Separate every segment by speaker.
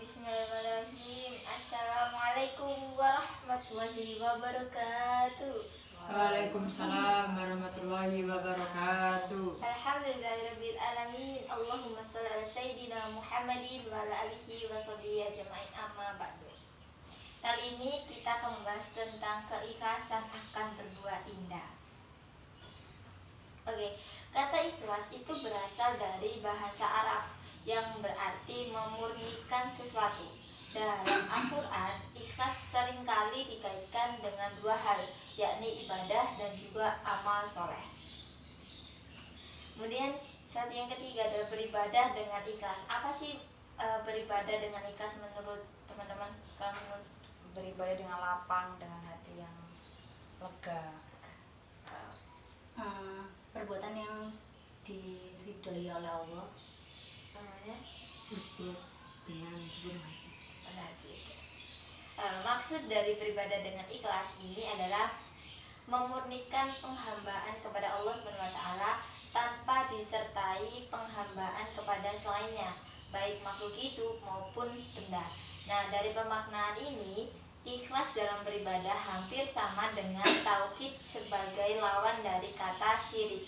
Speaker 1: Bismillahirrahmanirrahim. Assalamualaikum warahmatullahi wabarakatuh.
Speaker 2: Waalaikumsalam warahmatullahi wabarakatuh.
Speaker 1: Alhamdulillahirabbil alamin. Allahumma shalli ala sayyidina Muhammadin wa ala alihi wa sahbihi ajmain, amma ba'du. Kali ini kita akan membahas tentang keikhlasan akan berbuat indah. Oke, kata ikhlas itu berasal dari bahasa Arab yang berarti memurnikan sesuatu. Dalam Al-Quran, ikhlas seringkali dikaitkan dengan dua hal, yakni ibadah dan juga amal soleh. Kemudian syarat yang ketiga adalah beribadah dengan ikhlas. Apa sih beribadah dengan ikhlas menurut teman-teman? Kalau menurut
Speaker 3: beribadah dengan lapang, dengan hati yang lega.
Speaker 4: Perbuatan yang diridhoi oleh Allah.
Speaker 2: Berbuat dengan sepenuh hati.
Speaker 1: Maksud dari beribadah dengan ikhlas ini adalah memurnikan penghambaan kepada Allah SWT tanpa disertai penghambaan kepada selainnya, baik makhluk hidup maupun benda. Nah, dari pemaknaan ini, ikhlas dalam beribadah hampir sama dengan tauhid sebagai lawan dari kata syirik,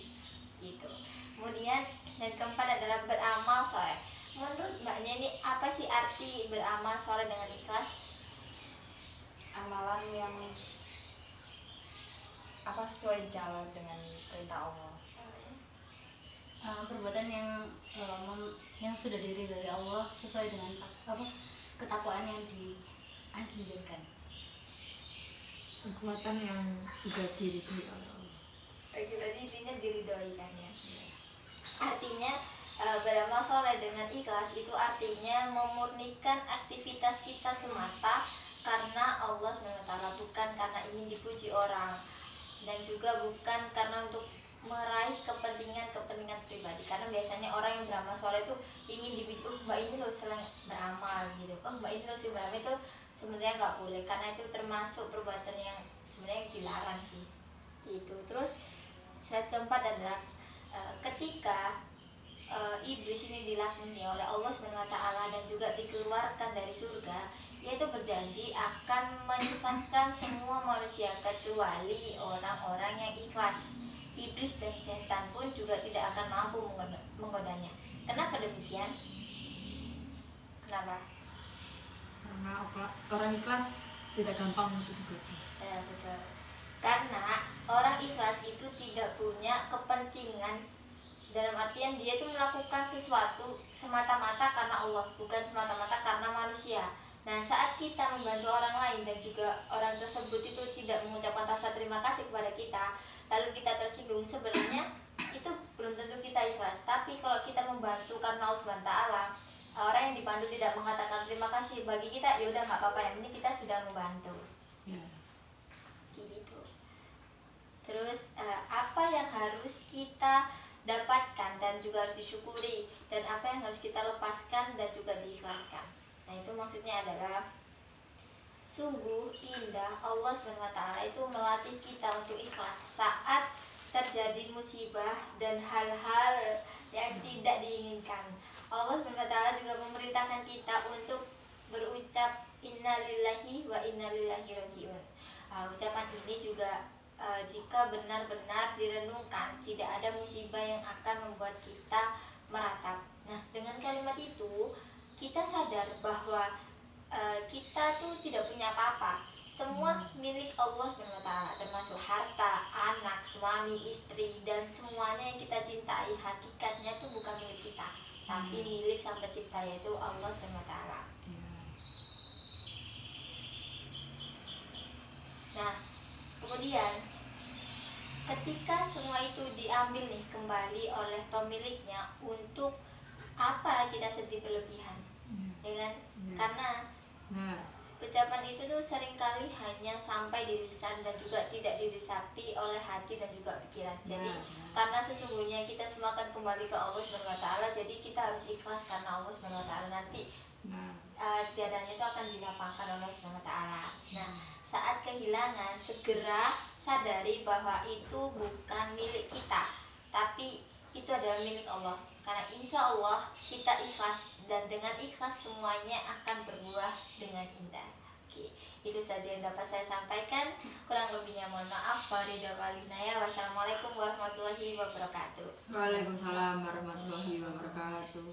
Speaker 1: gitu. Kemudian yang keempat adalah beramal soleh. Menurut mbaknya ini apa sih arti beramal soleh dengan ikhlas?
Speaker 3: Amalan yang sesuai jalan dengan perintah Allah.
Speaker 4: Perbuatan yang sudah diridhoi Allah sesuai dengan ketakwaan yang dianjurkan.
Speaker 2: Kekuatan yang sudah diridhoi oleh Allah.
Speaker 1: Oke, tadi intinya diridhoi kan ya. Artinya beramal soleh dengan ikhlas itu artinya memurnikan aktivitas kita semata karena Allah SWT, bukan karena ingin dipuji orang, dan juga bukan karena untuk meraih kepentingan pribadi. Karena biasanya orang yang beramal soleh itu ingin dipuji, mbak ini loh sering beramal gitu, mbak ini loh sering beramal, itu sebenarnya nggak boleh, karena itu termasuk perbuatan yang sebenarnya dilarang sih gitu. Terus syarat keempat adalah ketika iblis ini dilaknati oleh Allah SWT dan juga dikeluarkan dari surga, yaitu berjanji akan menyesatkan semua manusia kecuali orang-orang yang ikhlas. Iblis dan setan pun juga tidak akan mampu menggodanya. Kenapa demikian? Kenapa?
Speaker 2: Karena orang ikhlas tidak gampang untuk digoda.
Speaker 1: Betul. Karena orang ikhlas itu tidak punya kepentingan, dalam artian dia itu melakukan sesuatu semata-mata karena Allah, bukan semata-mata karena manusia. Nah, saat kita membantu orang lain dan juga orang tersebut itu tidak mengucapkan rasa terima kasih kepada kita, lalu kita tersinggung, sebenarnya itu belum tentu kita ikhlas. Tapi kalau kita membantu karena Allah SWT, orang yang dibantu tidak mengatakan terima kasih, bagi kita ya udah nggak apa-apa, yang penting kita sudah membantu.
Speaker 2: Ya.
Speaker 1: Gitu. Terus apa yang harus kita dapatkan dan juga harus disyukuri, dan apa yang harus kita lepaskan dan juga diikhlaskan. Nah, itu maksudnya adalah sungguh indah Allah SWT itu melatih kita untuk ikhlas saat terjadi musibah dan hal-hal yang tidak diinginkan. Allah SWT juga memerintahkan kita untuk berucap innalillahi wa innalillahi rajiun. Ucapan ini juga jika benar-benar direnungkan, tidak ada musibah yang akan membuat kita meratap. Nah, dengan kalimat itu kita sadar bahwa kita tuh tidak punya apa-apa. Semua milik Allah SWT, termasuk harta, anak, suami, istri, dan semuanya yang kita cintai. Hakikatnya tuh bukan milik kita, tapi milik Sang Pencipta, yaitu Allah SWT. Nah, kemudian ketika semua itu diambil nih kembali oleh pemiliknya, untuk apa kita sedih berlebihan, ya kan? Karena ucapan itu tuh seringkali hanya sampai di lisan dan juga tidak diresapi oleh hati dan juga pikiran. Jadi karena sesungguhnya kita semua akan kembali ke Allah SWT, jadi kita harus ikhlas karena Allah SWT nanti tiadanya itu akan dilapangkan oleh Allah SWT. Nah, saat kehilangan, segera sadari bahwa itu bukan milik kita, tapi itu adalah milik Allah. Karena insya Allah kita ikhlas dan dengan ikhlas semuanya akan berbuah dengan indah. Oke, itu saja yang dapat saya sampaikan. Kurang lebihnya mohon maaf. Wassalamualaikum warahmatullahi wabarakatuh.
Speaker 2: Waalaikumsalam warahmatullahi wabarakatuh.